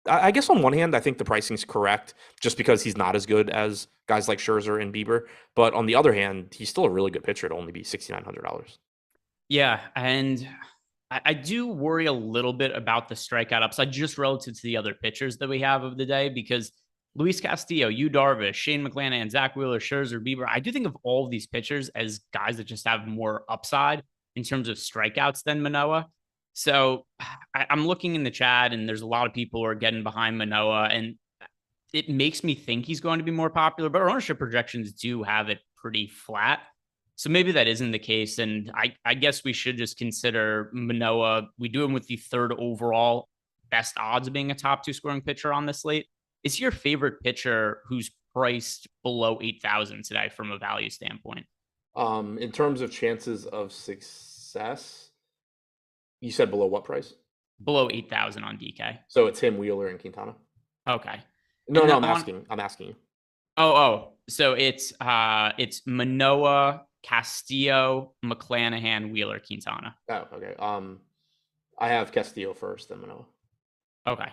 I guess on one hand, I think the pricing's correct just because he's not as good as guys like Scherzer and Bieber. But on the other hand, he's still a really good pitcher to only be $6,900. Yeah, and I do worry a little bit about the strikeout upside just relative to the other pitchers that we have of the day because Luis Castillo, Yu Darvish, Shane McClanahan, Zach Wheeler, Scherzer, Bieber, I do think of all of these pitchers as guys that just have more upside in terms of strikeouts than Manoa. So I'm looking in the chat and there's a lot of people who are getting behind Manoa. And it makes me think he's going to be more popular, but our ownership projections do have it pretty flat. So maybe that isn't the case. And I guess we should just consider Manoa. We do him with the third overall best odds of being a top 2 scoring pitcher on this slate. Is he your favorite pitcher who's priced below 8,000 today from a value standpoint? In terms of chances of success, you said below what price? Below 8,000 on DK. So it's him, Wheeler, and Quintana. Okay. No, And no, then I'm asking you. So it's Manoa, Castillo, McClanahan, Wheeler, Quintana. Oh, okay. I have Castillo first, then Manoa. Okay.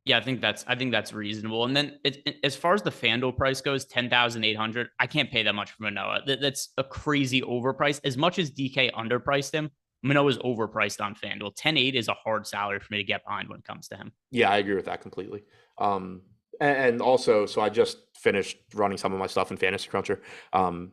Yeah, I think that's reasonable. And then as far as the FanDuel price goes, 10,800. I can't pay that much for Manoa. That's a crazy overprice. As much as DK underpriced him, Manoa's overpriced on FanDuel. 10.8 is a hard salary for me to get behind when it comes to him. Yeah, I agree with that completely. And also, so I just finished running some of my stuff in Fantasy Cruncher. So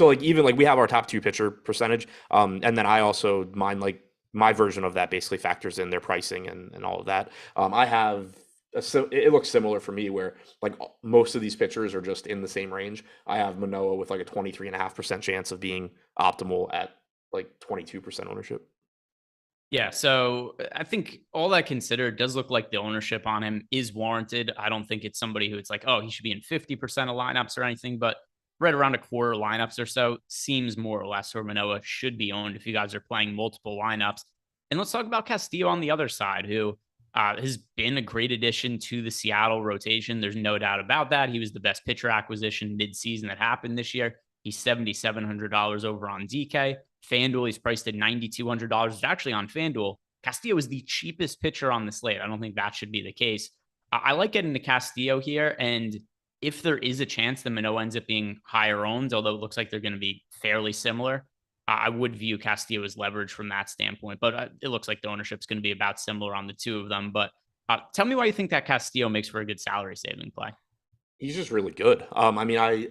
like even like we have our top 2 pitcher percentage, and then I also mine like my version of that basically factors in their pricing and all of that. I have it looks similar for me where like most of these pitchers are just in the same range. I have Manoa with like a 23.5% chance of being optimal at like 22% ownership. Yeah, so I think all that considered, does look like the ownership on him is warranted. I don't think it's somebody who it's like, oh, he should be in 50% of lineups or anything, but right around a quarter lineups or so seems more or less where Manoa should be owned if you guys are playing multiple lineups. And let's talk about Castillo on the other side, who has been a great addition to the Seattle rotation. There's no doubt about that. He was the best pitcher acquisition midseason that happened this year. He's $7,700 over on DK. FanDuel, he's priced at $9,200. It's actually on FanDuel. Castillo is the cheapest pitcher on the slate. I don't think that should be the case. I like getting to Castillo here. And if there is a chance that Manoa ends up being higher owned, although it looks like they're going to be fairly similar, I would view Castillo as leverage from that standpoint. But it looks like the ownership is going to be about similar on the two of them. But tell me why you think that Castillo makes for a good salary saving play. He's just really good.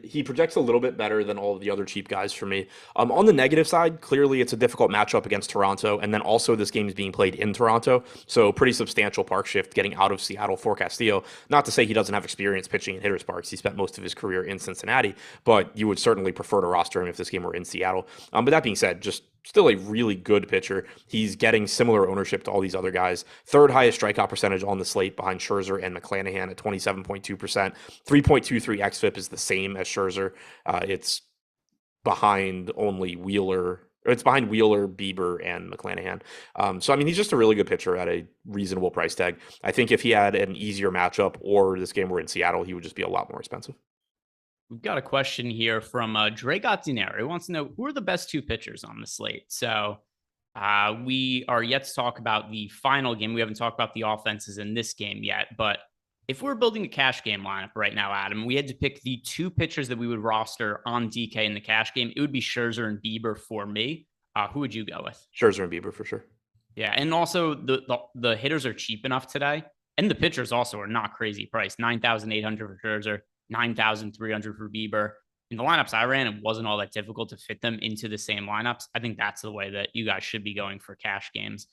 He projects a little bit better than all of the other cheap guys for me. On the negative side, clearly it's a difficult matchup against Toronto, and then also this game is being played in Toronto, so pretty substantial park shift getting out of Seattle for Castillo. Not to say he doesn't have experience pitching in hitters' parks. He spent most of his career in Cincinnati, but you would certainly prefer to roster him if this game were in Seattle. But that being said, just still a really good pitcher. He's getting similar ownership to all these other guys. Third highest strikeout percentage on the slate behind Scherzer and McClanahan at 27.2%. 3.23 xFIP is the same as Scherzer. It's behind only Wheeler. It's behind Wheeler, Bieber, and McClanahan. So, I mean, he's just a really good pitcher at a reasonable price tag. I think if he had an easier matchup or this game were in Seattle, he would just be a lot more expensive. We've got a question here from Dre Gattinero. He wants to know who are the best 2 pitchers on the slate. So we are yet to talk about the final game. We haven't talked about the offenses in this game yet. But if we're building a cash game lineup right now, Adam, we had to pick the 2 pitchers that we would roster on DK in the cash game. It would be Scherzer and Bieber for me. Who would you go with? Scherzer and Bieber for sure. Yeah, and also the hitters are cheap enough today, and the pitchers also are not crazy priced. 9,800 for Scherzer. 9,300 for Bieber. In the lineups I ran, it wasn't all that difficult to fit them into the same lineups. I think that's the way that you guys should be going for cash games.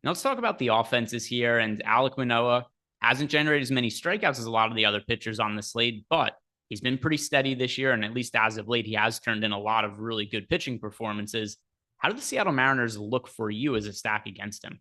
Now let's talk about the offenses here. And Alec Manoa hasn't generated as many strikeouts as a lot of the other pitchers on the slate, but he's been pretty steady this year. And at least as of late, he has turned in a lot of really good pitching performances. How do the Seattle Mariners look for you as a stack against him?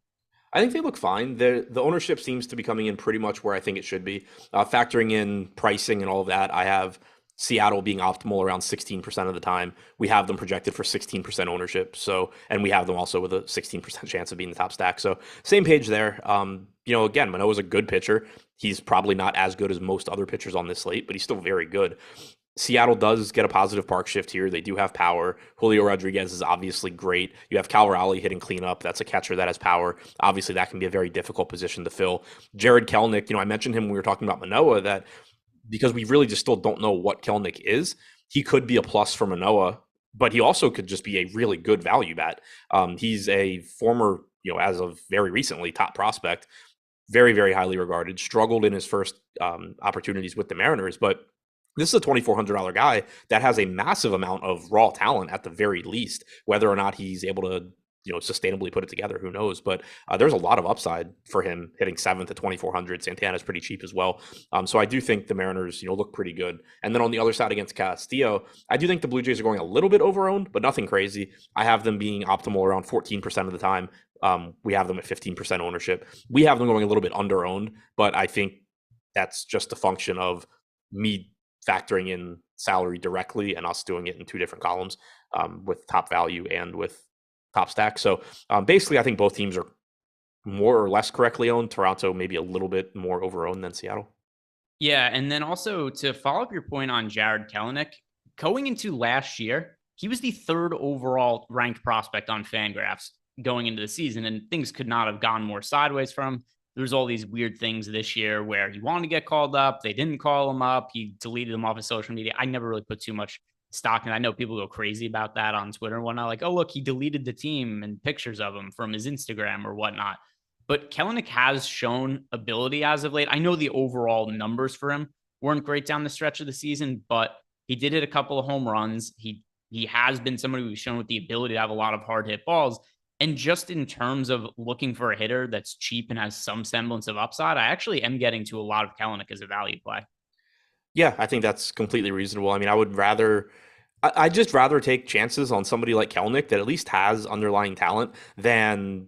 I think they look fine. The ownership seems to be coming in pretty much where I think it should be. Factoring in pricing and all of that, I have Seattle being optimal around 16% of the time. We have them projected for 16% ownership. So, and we have them also with a 16% chance of being the top stack. So same page there. Again, Manoa's a good pitcher. He's probably not as good as most other pitchers on this slate, but he's still very good. Seattle does get a positive park shift here. They do have power. Julio Rodriguez is obviously great. You have Cal Raleigh hitting cleanup. That's a catcher that has power. Obviously, that can be a very difficult position to fill. Jared Kelnick, I mentioned him when we were talking about Manoa, that because we really just still don't know what Kelnick is, he could be a plus for Manoa, but he also could just be a really good value bet. He's a former, as of very recently, top prospect, very, very highly regarded, struggled in his first opportunities with the Mariners, but this is a $2,400 guy that has a massive amount of raw talent at the very least. Whether or not he's able to sustainably put it together. Who knows? But there's a lot of upside for him hitting 7th at 2,400. Santana's pretty cheap as well. So I do think the Mariners, look pretty good. And then on the other side against Castillo, I do think the Blue Jays are going a little bit overowned, but nothing crazy. I have them being optimal around 14% of the time. We have them at 15% ownership. We have them going a little bit underowned, but I think that's just a function of me factoring in salary directly and us doing it in 2 different columns with top value and with top stack. So basically, I think both teams are more or less correctly owned. Toronto maybe a little bit more overowned than Seattle. Yeah, and then also to follow up your point on Jared Kelnick, going into last year, he was the 3rd overall ranked prospect on FanGraphs going into the season, and things could not have gone more sideways from him. There's all these weird things this year where he wanted to get called up, they didn't call him up, he deleted him off of social media. I never really put too much stock in. I know people go crazy about that on Twitter and whatnot, like, oh, look, he deleted the team and pictures of him from his Instagram or whatnot. But Kelnick has shown ability as of late. I know the overall numbers for him weren't great down the stretch of the season, but he did hit a couple of home runs. He has been somebody who's shown with the ability to have a lot of hard hit balls. And just in terms of looking for a hitter that's cheap and has some semblance of upside, I actually am getting to a lot of Kelnick as a value play. Yeah, I think that's completely reasonable. I mean, I'd just rather take chances on somebody like Kelnick that at least has underlying talent than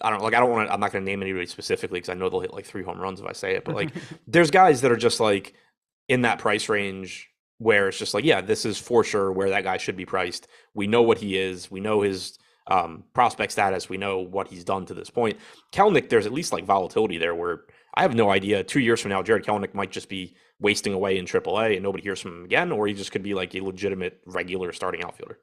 I'm not going to name anybody specifically because I know they'll hit like 3 home runs if I say it. But like, there's guys that are just like in that price range where it's just like, yeah, this is for sure where that guy should be priced. We know what he is. We know his prospect status. We know what he's done to this point. Kelnick, there's at least like volatility there where I have no idea. 2 years from now, Jared Kelnick might just be wasting away in AAA and nobody hears from him again, or he just could be like a legitimate regular starting outfielder.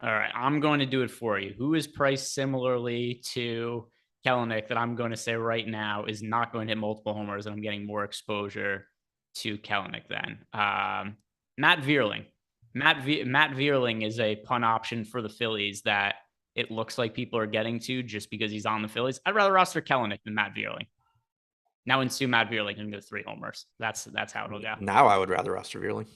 All right, I'm going to do it for you. Who is priced similarly to Kelnick that I'm going to say right now is not going to hit multiple homers and I'm getting more exposure to Kelnick then? Matt Vierling. Matt Vierling is a punt option for the Phillies that it looks like people are getting to just because he's on the Phillies. I'd rather roster Kelnick than Matt Vierling. Now ensue Matt Vierling and go 3 homers. That's how it'll go. Now I would rather roster Vierling.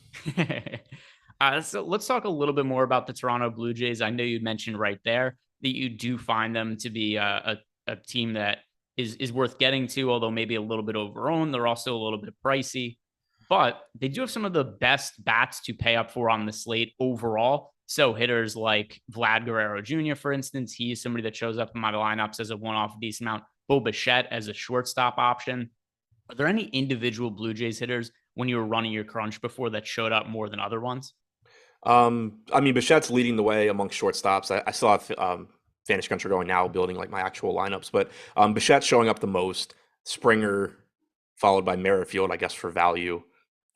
So let's talk a little bit more about the Toronto Blue Jays. I know you mentioned right there that you do find them to be a team that is worth getting to, although maybe a little bit overowned. They're also a little bit pricey, but they do have some of the best bats to pay up for on the slate overall. So hitters like Vlad Guerrero Jr., for instance, he's somebody that shows up in my lineups as a one-off decent amount. Bo Bichette as a shortstop option. Are there any individual Blue Jays hitters when you were running your crunch before that showed up more than other ones? I mean, Bichette's leading the way among shortstops. I still have Fantasy Cruncher going now, building like my actual lineups, but Bichette's showing up the most. Springer, followed by Merrifield, I guess, for value.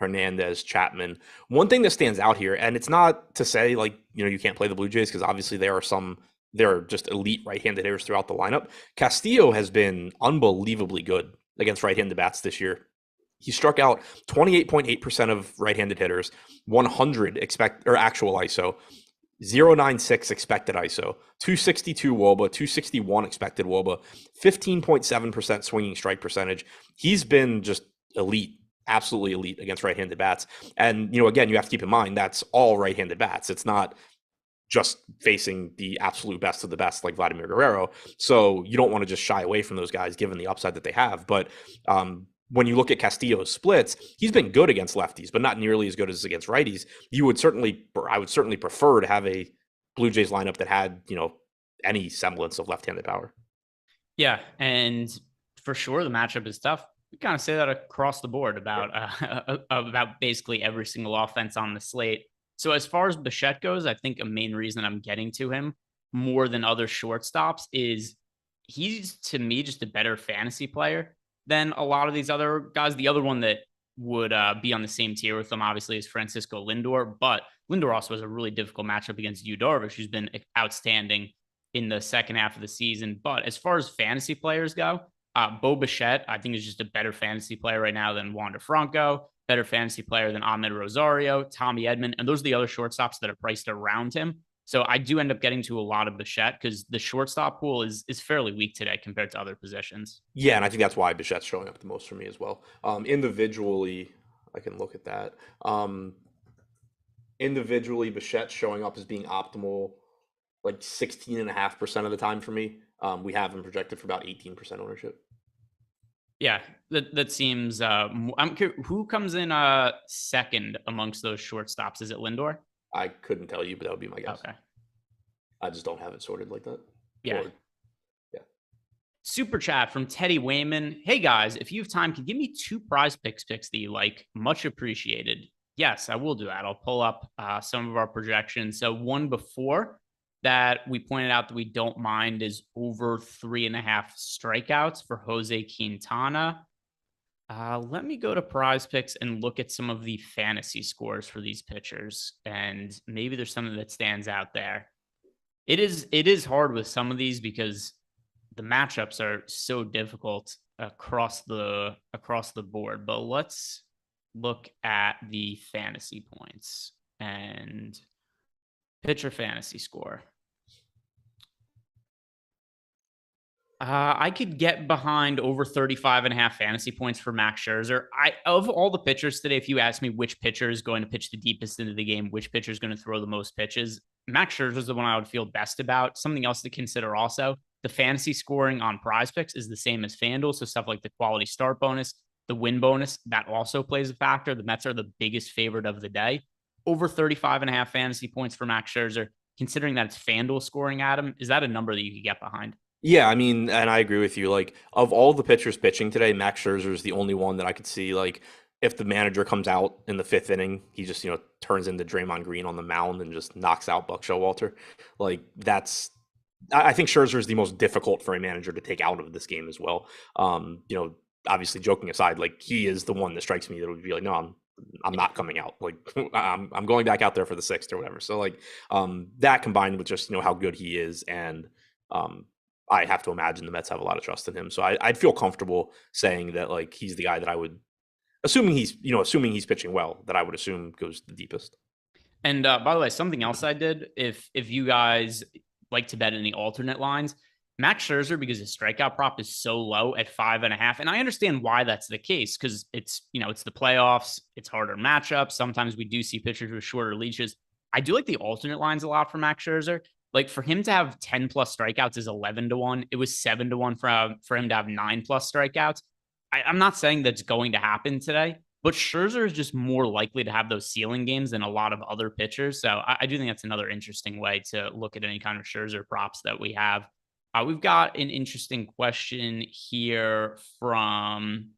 Hernandez, Chapman. One thing that stands out here, and it's not to say like you can't play the Blue Jays because obviously there are just elite right-handed hitters throughout the lineup. Castillo has been unbelievably good against right-handed bats this year. He struck out 28.8% of right-handed hitters, 100 actual ISO, 0.96 expected ISO, 262 WOBA, 261 expected WOBA, 15.7% swinging strike percentage. He's been just elite, absolutely elite against right-handed bats. And, again, you have to keep in mind that's all right-handed bats. It's not just facing the absolute best of the best like Vladimir Guerrero. So you don't want to just shy away from those guys given the upside that they have. But when you look at Castillo's splits, he's been good against lefties, but not nearly as good as against righties. I would certainly prefer to have a Blue Jays lineup that had, any semblance of left-handed power. Yeah, and for sure the matchup is tough. We kind of say that across the board about basically every single offense on the slate. So as far as Bichette goes, I think a main reason I'm getting to him more than other shortstops is he's, to me, just a better fantasy player than a lot of these other guys. The other one that would be on the same tier with them, obviously, is Francisco Lindor. But Lindor also has a really difficult matchup against Yu Darvish, who's been outstanding in the second half of the season. But as far as fantasy players go, Bo Bichette, I think, is just a better fantasy player right now than Wander Franco, better fantasy player than Ahmed Rosario, Tommy Edman, and those are the other shortstops that are priced around him. So I do end up getting to a lot of Bichette because the shortstop pool is fairly weak today compared to other positions. Yeah, and I think that's why Bichette's showing up the most for me as well. Individually, I can look at that. Individually, Bichette's showing up as being optimal like 16.5% of the time for me. We have him projected for about 18% ownership. Yeah, that seems. I'm curious, who comes in second amongst those shortstops? Is it Lindor? I couldn't tell you, but that would be my guess. Okay. I just don't have it sorted like that. Yeah. Or, yeah. Super chat from Teddy Wayman. Hey guys, if you have time, can you give me 2 prize picks that you like? Much appreciated. Yes, I will do that. I'll pull up some of our projections. So one before that we pointed out that we don't mind is over 3.5 strikeouts for Jose Quintana. Let me go to prize picks and look at some of the fantasy scores for these pitchers. And maybe there's something that stands out there. It is hard with some of these because the matchups are so difficult across the board. But let's look at the fantasy points and pitcher fantasy score. I could get behind over 35.5 fantasy points for Max Scherzer. Of all the pitchers today, if you ask me which pitcher is going to pitch the deepest into the game, which pitcher is going to throw the most pitches, Max Scherzer is the one I would feel best about. Something else to consider also, the fantasy scoring on prize picks is the same as FanDuel. So stuff like the quality start bonus, the win bonus, that also plays a factor. The Mets are the biggest favorite of the day. Over 35.5 fantasy points for Max Scherzer, considering that it's FanDuel scoring at him, is that a number that you could get behind? Yeah, I mean, and I agree with you. Like, of all the pitchers pitching today, Max Scherzer is the only one that I could see, like, if the manager comes out in the 5th inning, he just, turns into Draymond Green on the mound and just knocks out Buck Showalter. Like, I think Scherzer is the most difficult for a manager to take out of this game as well. Obviously joking aside, like, he is the one that strikes me that would be like, no, I'm not coming out. Like, I'm going back out there for the 6th or whatever. So like, that combined with just, how good he is. And, I have to imagine the Mets have a lot of trust in him. So I'd feel comfortable saying that, like, he's the guy that I would, assuming he's pitching well, that I would assume goes the deepest. And by the way, something else I did, if you guys like to bet in the alternate lines, Max Scherzer, because his strikeout prop is so low at 5.5, and I understand why that's the case, because it's the playoffs, it's harder matchups. Sometimes we do see pitchers with shorter leashes. I do like the alternate lines a lot for Max Scherzer. Like, for him to have 10 plus strikeouts is 11-1. It was 7-1 for him to have 9 plus strikeouts. I'm not saying that's going to happen today, but Scherzer is just more likely to have those ceiling games than a lot of other pitchers. So I do think that's another interesting way to look at any kind of Scherzer props that we have. We've got an interesting question here from,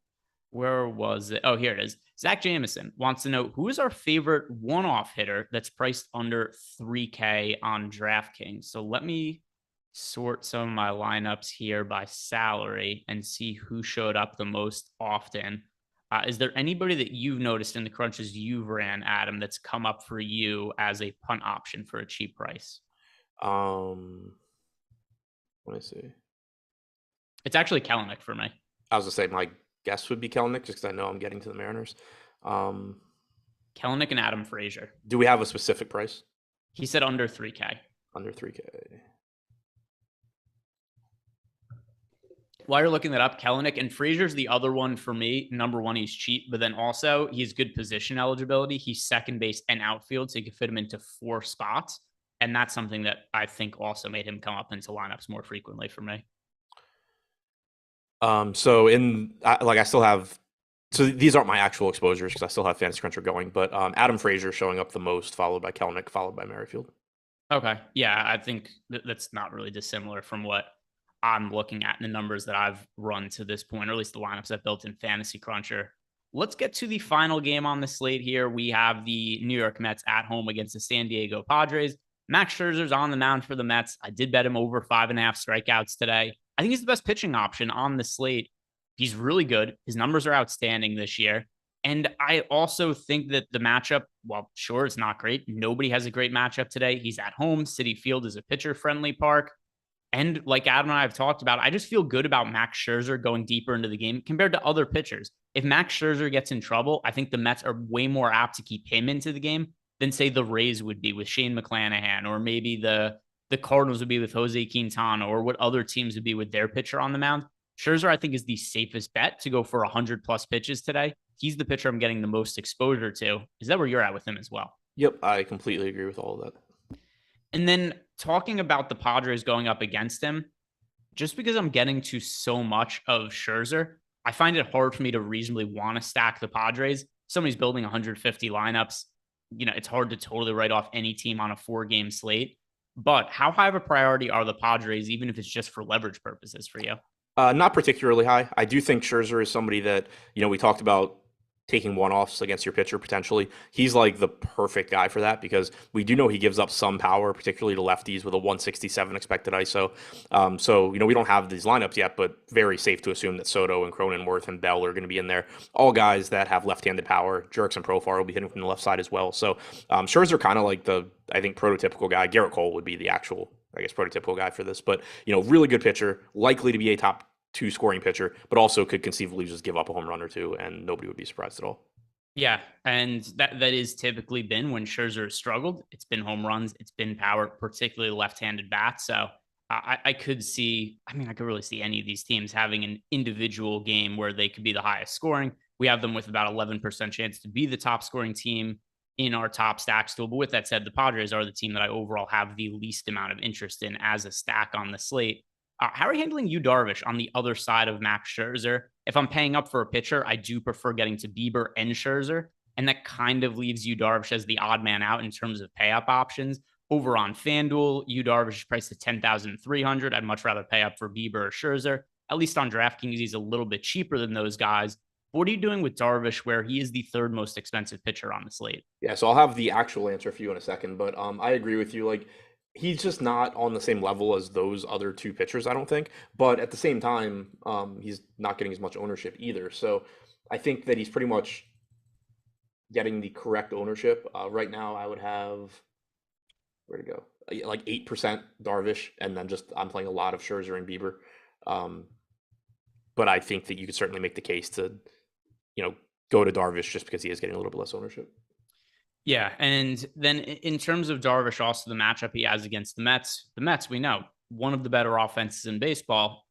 where was it? Oh, here it is. Zach Jamison wants to know, who is our favorite one-off hitter that's priced under 3K on DraftKings? So let me sort some of my lineups here by salary and see who showed up the most often. Is there anybody that you've noticed in the crunches you've ran, Adam, that's come up for you as a punt option for a cheap price? Let me see. It's actually Kelnick for me. I was going to say my guess would be Kellnick, just because I know I'm getting to the Mariners. Kelnick and Adam Frazier. Do we have a specific price? He said under 3K. Under 3K. While you're looking that up, Kelnick and Frazier's the other one for me. Number one, he's cheap, but then also he's good position eligibility. He's second base and outfield, so you can fit him into 4 spots. And that's something that I think also made him come up into lineups more frequently for me. So I still have, so these aren't my actual exposures because I still have Fantasy Cruncher going, but Adam Frazier showing up the most, followed by Kelnick, followed by Merrifield. Okay. Yeah, I think that's not really dissimilar from what I'm looking at in the numbers that I've run to this point, or at least the lineups I've built in Fantasy Cruncher. Let's get to the final game on the slate here. We have the New York Mets at home against the San Diego Padres. Max Scherzer's on the mound for the Mets. I did bet him over 5.5 strikeouts today. I think he's the best pitching option on the slate. He's really good. His numbers are outstanding this year. And I also think that the matchup, well, sure, it's not great. Nobody has a great matchup today. He's at home. Citi Field is a pitcher-friendly park. And like Adam and I have talked about, I just feel good about Max Scherzer going deeper into the game compared to other pitchers. If Max Scherzer gets in trouble, I think the Mets are way more apt to keep him into the game than, say, the Rays would be with Shane McClanahan, or maybe the Cardinals would be with Jose Quintana, or what other teams would be with their pitcher on the mound. Scherzer, I think, is the safest bet to go for 100-plus pitches today. He's the pitcher I'm getting the most exposure to. Is that where you're at with him as well? Yep, I completely agree with all of that. And then talking about the Padres going up against him, just because I'm getting to so much of Scherzer, I find it hard for me to reasonably want to stack the Padres. Somebody's building 150 lineups. It's hard to totally write off any team on a 4-game slate. But how high of a priority are the Padres, even if it's just for leverage purposes for you? Not particularly high. I do think Scherzer is somebody that, we talked about taking one-offs against your pitcher potentially. He's like the perfect guy for that because we do know he gives up some power, particularly to lefties with a 167 expected ISO. So, we don't have these lineups yet, but very safe to assume that Soto and Cronenworth and Bell are going to be in there. All guys that have left-handed power. Jerks and Profar will be hitting from the left side as well. So Scherzer kind of like I think, prototypical guy. Garrett Cole would be the actual, I guess, prototypical guy for this. But, really good pitcher, likely to be a top 2 scoring pitcher, but also could conceivably just give up a home run or two and nobody would be surprised at all. Yeah, and that is typically been when Scherzer has struggled. It's been home runs, it's been power, particularly left-handed bats. So I could really see any of these teams having an individual game where they could be the highest scoring. We have them with about 11% chance to be the top scoring team in our top stacks tool. But with that said, the Padres are the team that I overall have the least amount of interest in as a stack on the slate. How are you handling Yu Darvish on the other side of Max Scherzer? If I'm paying up for a pitcher, I do prefer getting to Bieber and Scherzer, and that kind of leaves Yu Darvish as the odd man out in terms of pay up options. Over on FanDuel, Yu Darvish is priced at 10,300. I'd much rather pay up for Bieber or Scherzer. At least on DraftKings, he's a little bit cheaper than those guys. What are you doing with Darvish, where he is the third most expensive pitcher on the slate? Yeah, so I'll have the actual answer for you in a second, but I agree with you. Like, he's just not on the same level as those other 2 pitchers, I don't think. But at the same time, he's not getting as much ownership either. So I think that he's pretty much getting the correct ownership. Right now, I would have, where to go? Like 8% Darvish, and then just I'm playing a lot of Scherzer and Bieber. But I think that you could certainly make the case to, go to Darvish just because he is getting a little bit less ownership. Yeah, and then in terms of Darvish, also the matchup he has against the Mets, we know, one of the better offenses in baseball.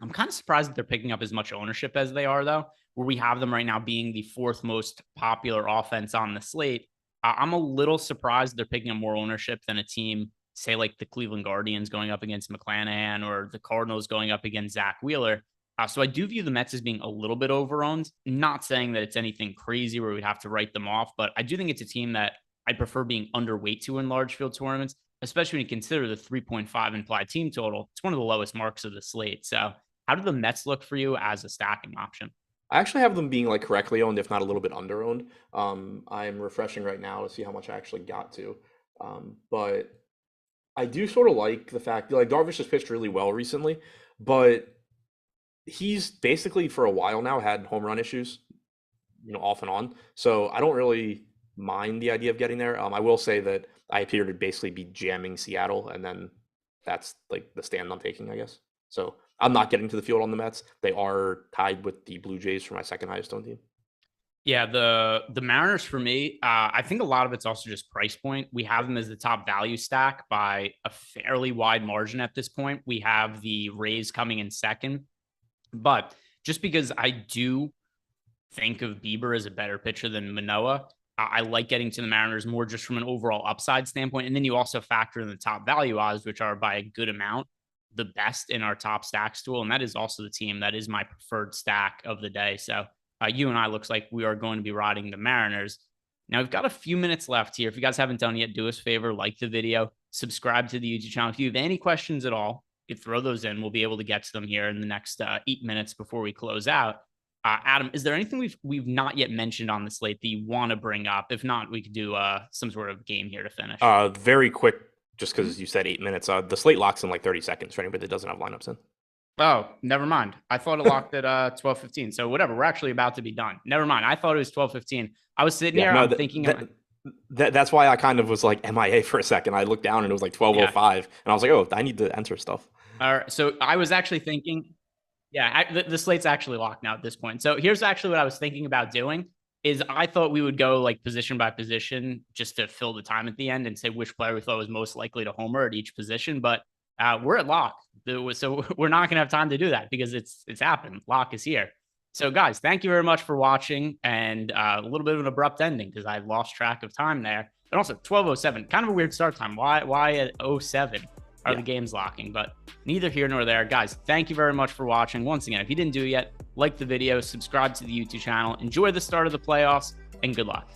I'm kind of surprised that they're picking up as much ownership as they are, though, where we have them right now being the 4th most popular offense on the slate. I'm a little surprised they're picking up more ownership than a team, say, like the Cleveland Guardians going up against McClanahan or the Cardinals going up against Zach Wheeler. So I do view the Mets as being a little bit overowned. Not saying that it's anything crazy where we'd have to write them off, but I do think it's a team that I prefer being underweight to in large field tournaments, especially when you consider the 3.5 implied team total. It's one of the lowest marks of the slate. So how do the Mets look for you as a stacking option? I actually have them being like correctly owned, if not a little bit under owned. I'm refreshing right now to see how much I actually got to. But I do sort of like the fact that like Darvish has pitched really well recently, but he's basically for a while now had home run issues, off and on. So I don't really mind the idea of getting there. I will say that I appear to basically be jamming Seattle, and then that's like the stand I'm taking, I guess. So I'm not getting to the field on the Mets. They are tied with the Blue Jays for my second highest owned team. Yeah, the Mariners for me, I think a lot of it's also just price point. We have them as the top value stack by a fairly wide margin at this point. We have the Rays coming in second. But just because I do think of Bieber as a better pitcher than Manoa, I like getting to the Mariners more just from an overall upside standpoint. And then you also factor in the top value odds, which are by a good amount the best in our top stacks tool. And that is also the team that is my preferred stack of the day. So you and I looks like we are going to be riding the Mariners. Now we've got a few minutes left here. If you guys haven't done it yet, do us a favor, like the video, subscribe to the YouTube channel. If you have any questions at all, you throw those in. We'll be able to get to them here in the next 8 minutes before we close out. Adam, is there anything we've not yet mentioned on the slate that you want to bring up? If not, we could do some sort of game here to finish. Very quick, just because you said 8 minutes. The slate locks in like 30 seconds for anybody that doesn't have lineups in. Oh, never mind. I thought it locked at 12:15. So whatever, we're actually about to be done. Never mind. I thought it was 12:15. I was sitting here, I'm thinking. That's why I kind of was like MIA for a second. I looked down and it was like 12:05, and I was like, oh, I need to enter stuff. All right. So I was actually thinking, the slate's actually locked now at this point. So here's actually what I was thinking about doing is I thought we would go like position by position just to fill the time at the end and say which player we thought was most likely to homer at each position. But we're at lock. So we're not going to have time to do that because it's happened. Lock is here. So guys, thank you very much for watching, and a little bit of an abrupt ending because I lost track of time there. And also 12:07, kind of a weird start time. Why at 07 are the games locking? But neither here nor there. Guys, thank you very much for watching. Once again, if you didn't do it yet, like the video, subscribe to the YouTube channel, enjoy the start of the playoffs, and good luck.